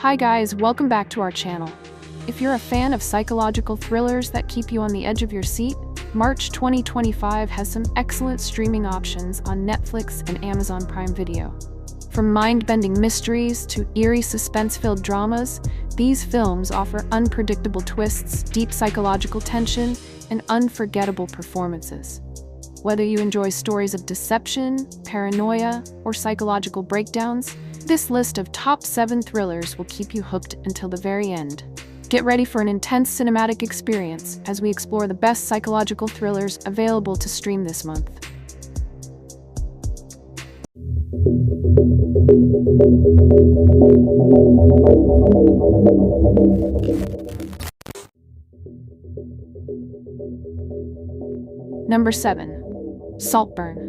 Hi guys, welcome back to our channel. If you're a fan of psychological thrillers that keep you on the edge of your seat, March 2025 has some excellent streaming options on Netflix and Amazon Prime Video. From mind-bending mysteries to eerie suspense-filled dramas, these films offer unpredictable twists, deep psychological tension, and unforgettable performances. Whether you enjoy stories of deception, paranoia, or psychological breakdowns, this list of top 7 thrillers will keep you hooked until the very end. Get ready for an intense cinematic experience as we explore the best psychological thrillers available to stream this month. Number 7. Saltburn.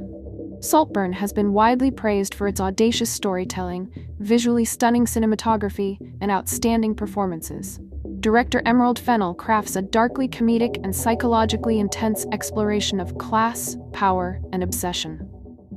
Saltburn has been widely praised for its audacious storytelling, visually stunning cinematography, and outstanding performances. Director Emerald Fennell crafts a darkly comedic and psychologically intense exploration of class, power, and obsession.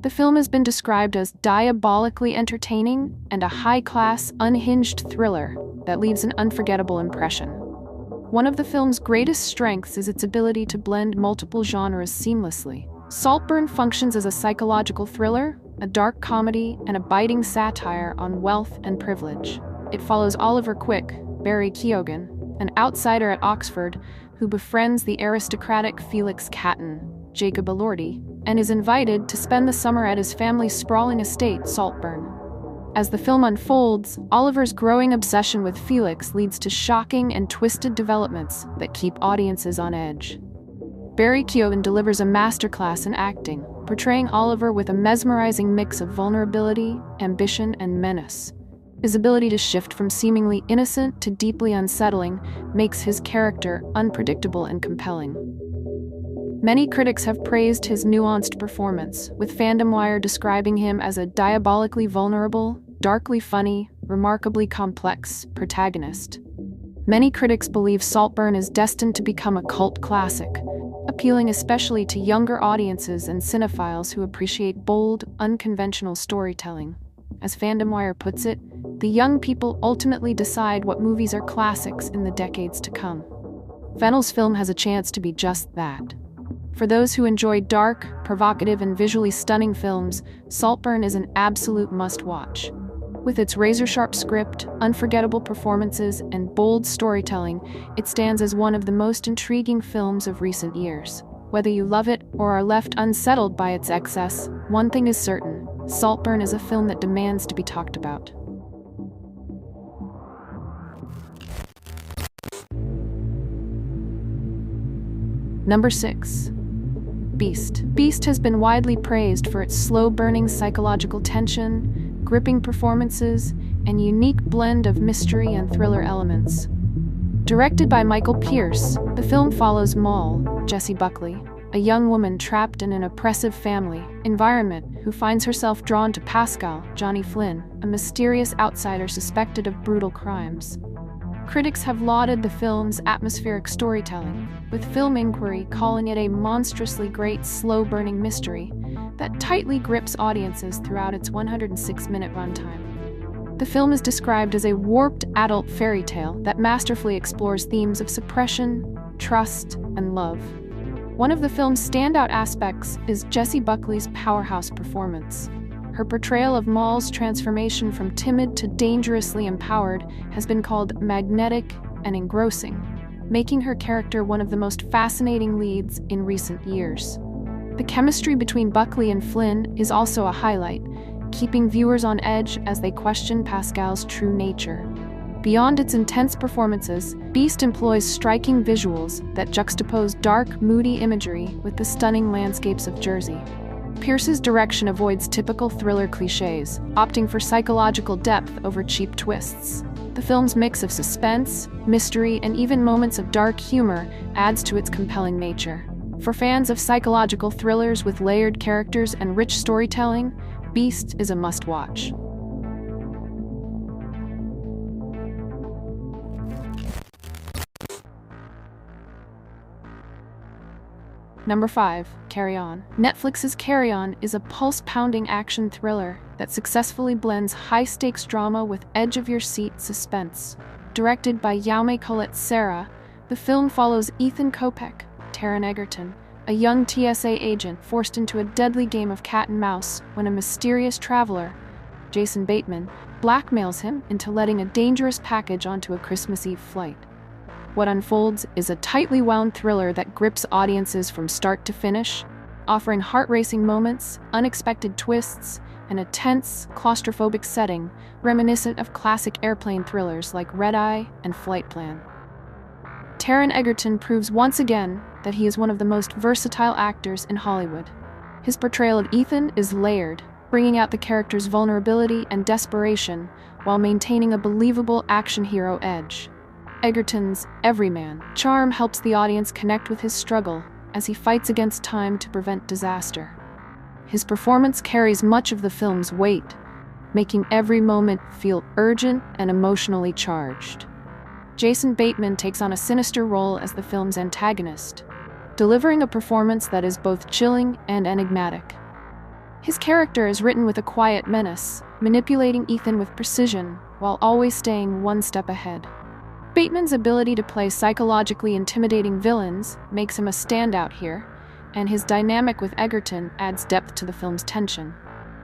The film has been described as diabolically entertaining and a high-class, unhinged thriller that leaves an unforgettable impression. One of the film's greatest strengths is its ability to blend multiple genres seamlessly. Saltburn functions as a psychological thriller, a dark comedy, and a biting satire on wealth and privilege. It follows Oliver Quick, Barry Keoghan, an outsider at Oxford who befriends the aristocratic Felix Catton, Jacob Elordi, and is invited to spend the summer at his family's sprawling estate, Saltburn. As the film unfolds, Oliver's growing obsession with Felix leads to shocking and twisted developments that keep audiences on edge. Barry Keoghan delivers a masterclass in acting, portraying Oliver with a mesmerizing mix of vulnerability, ambition, and menace. His ability to shift from seemingly innocent to deeply unsettling makes his character unpredictable and compelling. Many critics have praised his nuanced performance, with FandomWire describing him as a diabolically vulnerable, darkly funny, remarkably complex protagonist. Many critics believe Saltburn is destined to become a cult classic, appealing especially to younger audiences and cinephiles who appreciate bold, unconventional storytelling. As FandomWire puts it, the young people ultimately decide what movies are classics in the decades to come. Fennell's film has a chance to be just that. For those who enjoy dark, provocative, and visually stunning films, Saltburn is an absolute must-watch. With its razor-sharp script, unforgettable performances, and bold storytelling, it stands as one of the most intriguing films of recent years. Whether you love it or are left unsettled by its excess, one thing is certain: Saltburn is a film that demands to be talked about. Number 6. Beast. Beast has been widely praised for its slow-burning psychological tension, gripping performances, and unique blend of mystery and thriller elements. Directed by Michael Pierce, the film follows Moll, Jessie Buckley, a young woman trapped in an oppressive family environment who finds herself drawn to Pascal, Johnny Flynn, a mysterious outsider suspected of brutal crimes. Critics have lauded the film's atmospheric storytelling, with Film Inquiry calling it a monstrously great slow-burning mystery that tightly grips audiences throughout its 106-minute runtime. The film is described as a warped adult fairy tale that masterfully explores themes of suppression, trust, and love. One of the film's standout aspects is Jessie Buckley's powerhouse performance. Her portrayal of Moll's transformation from timid to dangerously empowered has been called magnetic and engrossing, making her character one of the most fascinating leads in recent years. The chemistry between Buckley and Flynn is also a highlight, keeping viewers on edge as they question Pascal's true nature. Beyond its intense performances, Beast employs striking visuals that juxtapose dark, moody imagery with the stunning landscapes of Jersey. Pierce's direction avoids typical thriller cliches, opting for psychological depth over cheap twists. The film's mix of suspense, mystery, and even moments of dark humor adds to its compelling nature. For fans of psychological thrillers with layered characters and rich storytelling, Beast is a must-watch. Number 5. Carry On. Netflix's Carry On is a pulse-pounding action thriller that successfully blends high-stakes drama with edge-of-your-seat suspense. Directed by Jaume Collet Serra, the film follows Ethan Kopech, Taron Egerton, a young TSA agent forced into a deadly game of cat and mouse when a mysterious traveler, Jason Bateman, blackmails him into letting a dangerous package onto a Christmas Eve flight. What unfolds is a tightly wound thriller that grips audiences from start to finish, offering heart-racing moments, unexpected twists, and a tense, claustrophobic setting reminiscent of classic airplane thrillers like Red Eye and Flight Plan. Taron Egerton proves once again that he is one of the most versatile actors in Hollywood. His portrayal of Ethan is layered, bringing out the character's vulnerability and desperation while maintaining a believable action hero edge. Egerton's everyman charm helps the audience connect with his struggle as he fights against time to prevent disaster. His performance carries much of the film's weight, making every moment feel urgent and emotionally charged. Jason Bateman takes on a sinister role as the film's antagonist, delivering a performance that is both chilling and enigmatic. His character is written with a quiet menace, manipulating Ethan with precision while always staying one step ahead. Bateman's ability to play psychologically intimidating villains makes him a standout here, and his dynamic with Egerton adds depth to the film's tension.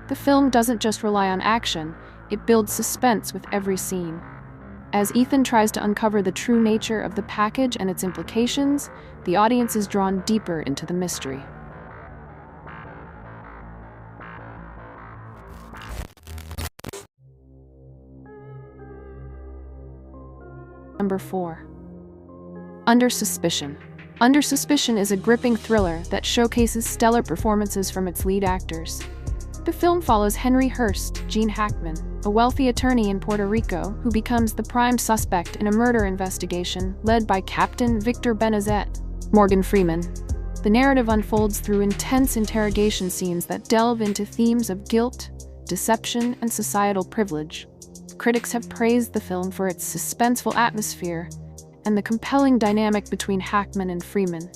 The film doesn't just rely on action, it builds suspense with every scene. As Ethan tries to uncover the true nature of the package and its implications, the audience is drawn deeper into the mystery. Number 4. Under Suspicion. Under Suspicion is a gripping thriller that showcases stellar performances from its lead actors. The film follows Henry Hurst, Gene Hackman, a wealthy attorney in Puerto Rico who becomes the prime suspect in a murder investigation led by Captain Victor Benazet, Morgan Freeman. The narrative unfolds through intense interrogation scenes that delve into themes of guilt, deception, and societal privilege. Critics have praised the film for its suspenseful atmosphere and the compelling dynamic between Hackman and Freeman.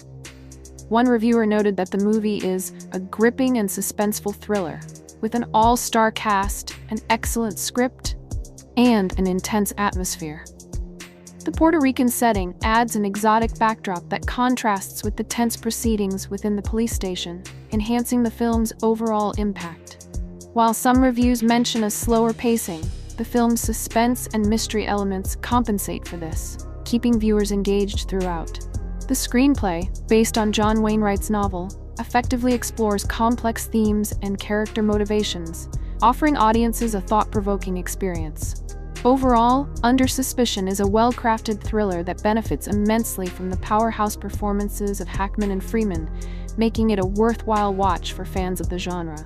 One reviewer noted that the movie is a gripping and suspenseful thriller, with an all-star cast, an excellent script, and an intense atmosphere. The Puerto Rican setting adds an exotic backdrop that contrasts with the tense proceedings within the police station, enhancing the film's overall impact. While some reviews mention a slower pacing, the film's suspense and mystery elements compensate for this, keeping viewers engaged throughout. The screenplay, based on John Wainwright's novel, effectively explores complex themes and character motivations, offering audiences a thought-provoking experience. Overall, Under Suspicion is a well-crafted thriller that benefits immensely from the powerhouse performances of Hackman and Freeman, making it a worthwhile watch for fans of the genre.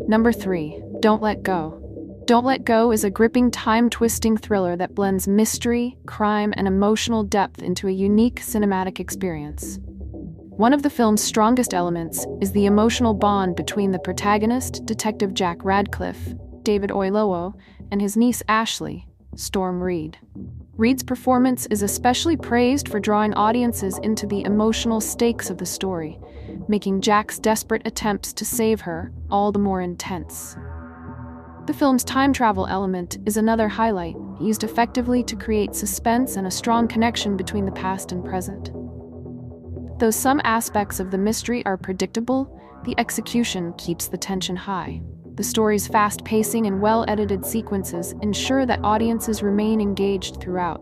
Number 3. Don't Let Go. Don't Let Go is a gripping, time-twisting thriller that blends mystery, crime, and emotional depth into a unique cinematic experience. One of the film's strongest elements is the emotional bond between the protagonist, Detective Jack Radcliffe, David Oyelowo, and his niece Ashley, Storm Reed. Reed's performance is especially praised for drawing audiences into the emotional stakes of the story, making Jack's desperate attempts to save her all the more intense. The film's time travel element is another highlight, used effectively to create suspense and a strong connection between the past and present. Though some aspects of the mystery are predictable, the execution keeps the tension high. The story's fast pacing and well-edited sequences ensure that audiences remain engaged throughout.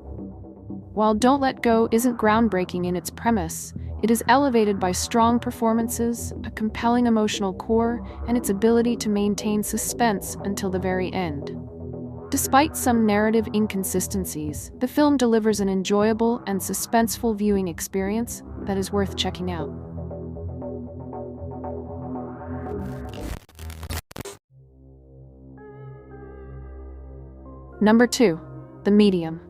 While Don't Let Go isn't groundbreaking in its premise, it is elevated by strong performances, a compelling emotional core, and its ability to maintain suspense until the very end. Despite some narrative inconsistencies, the film delivers an enjoyable and suspenseful viewing experience that is worth checking out. Number 2. The Medium.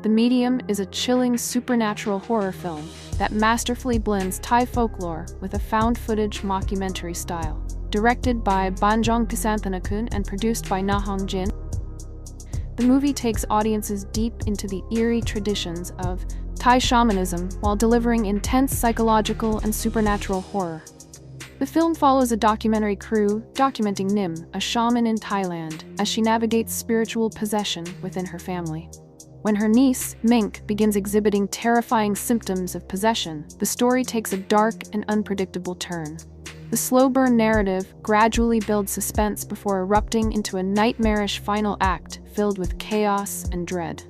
The Medium is a chilling supernatural horror film that masterfully blends Thai folklore with a found-footage mockumentary style. Directed by Banjong Pisanthanakun and produced by Na Hong Jin, The movie takes audiences deep into the eerie traditions of Thai shamanism while delivering intense psychological and supernatural horror. The film follows a documentary crew documenting Nim, a shaman in Thailand, as she navigates spiritual possession within her family. When her niece, Mink, begins exhibiting terrifying symptoms of possession, the story takes a dark and unpredictable turn. The slow burn narrative gradually builds suspense before erupting into a nightmarish final act filled with chaos and dread.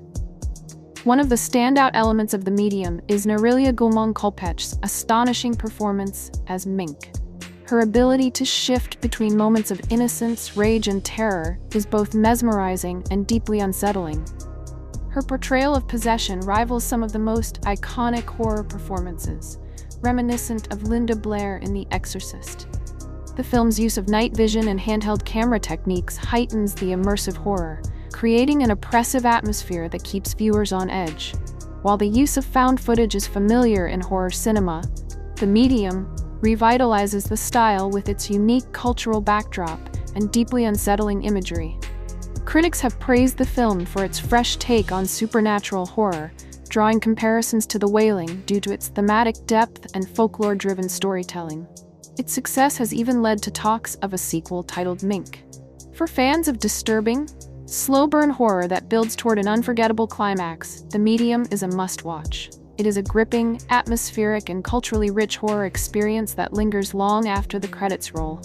One of the standout elements of the medium is Narilia Gulmong-Kolpech's astonishing performance as Mink. Her ability to shift between moments of innocence, rage, and terror is both mesmerizing and deeply unsettling. Her portrayal of possession rivals some of the most iconic horror performances, reminiscent of Linda Blair in The Exorcist. The film's use of night vision and handheld camera techniques heightens the immersive horror, creating an oppressive atmosphere that keeps viewers on edge. While the use of found footage is familiar in horror cinema, the medium revitalizes the style with its unique cultural backdrop and deeply unsettling imagery. Critics have praised the film for its fresh take on supernatural horror, drawing comparisons to The Wailing due to its thematic depth and folklore-driven storytelling. Its success has even led to talks of a sequel titled Mink. For fans of disturbing, slow-burn horror that builds toward an unforgettable climax, the medium is a must-watch. It is a gripping, atmospheric, and culturally rich horror experience that lingers long after the credits roll.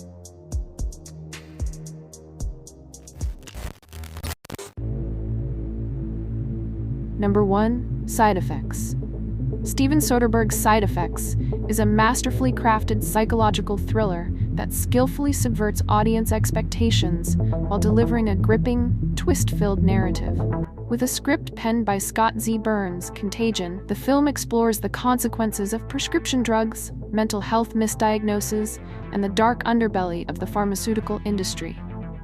Number 1. Side Effects. Steven Soderbergh's Side Effects is a masterfully crafted psychological thriller that skillfully subverts audience expectations while delivering a gripping, twist-filled narrative. With a script penned by Scott Z. Burns, Contagion, the film explores the consequences of prescription drugs, mental health misdiagnoses, and the dark underbelly of the pharmaceutical industry,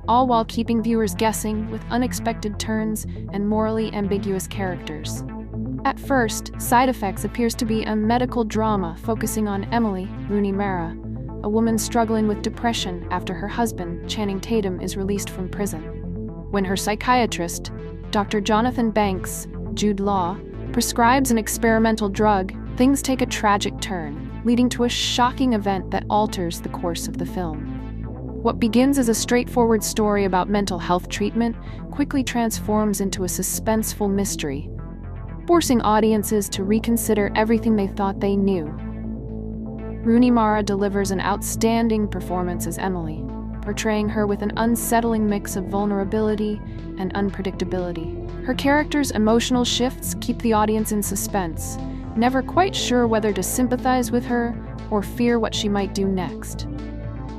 all while keeping viewers guessing with unexpected turns and morally ambiguous characters. At first, Side Effects appears to be a medical drama focusing on Emily, Rooney Mara, a woman struggling with depression after her husband, Channing Tatum, is released from prison. When her psychiatrist, Dr. Jonathan Banks, Jude Law, prescribes an experimental drug, things take a tragic turn, leading to a shocking event that alters the course of the film. What begins as a straightforward story about mental health treatment quickly transforms into a suspenseful mystery, forcing audiences to reconsider everything they thought they knew. Rooney Mara delivers an outstanding performance as Emily, portraying her with an unsettling mix of vulnerability and unpredictability. Her character's emotional shifts keep the audience in suspense, never quite sure whether to sympathize with her or fear what she might do next.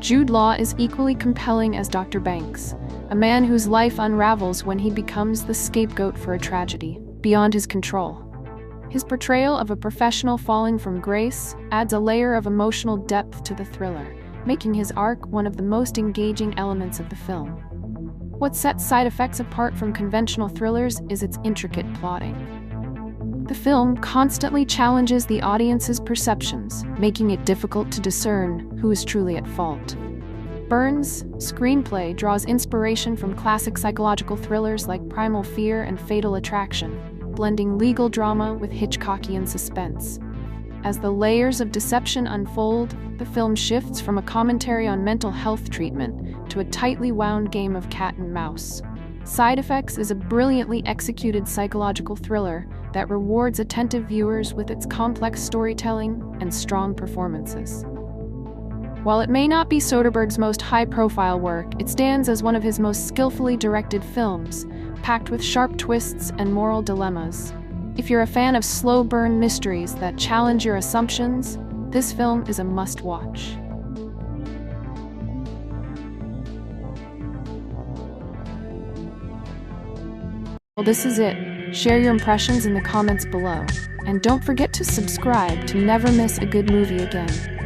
Jude Law is equally compelling as Dr. Banks, a man whose life unravels when he becomes the scapegoat for a tragedy beyond his control. His portrayal of a professional falling from grace adds a layer of emotional depth to the thriller, making his arc one of the most engaging elements of the film. What sets Side Effects apart from conventional thrillers is its intricate plotting. The film constantly challenges the audience's perceptions, making it difficult to discern who is truly at fault. Burns' screenplay draws inspiration from classic psychological thrillers like Primal Fear and Fatal Attraction, blending legal drama with Hitchcockian suspense. As the layers of deception unfold, the film shifts from a commentary on mental health treatment to a tightly wound game of cat and mouse. Side Effects is a brilliantly executed psychological thriller that rewards attentive viewers with its complex storytelling and strong performances. While it may not be Soderbergh's most high-profile work, it stands as one of his most skillfully directed films, packed with sharp twists and moral dilemmas. If you're a fan of slow-burn mysteries that challenge your assumptions, this film is a must-watch. Well, this is it. Share your impressions in the comments below. And don't forget to subscribe to never miss a good movie again.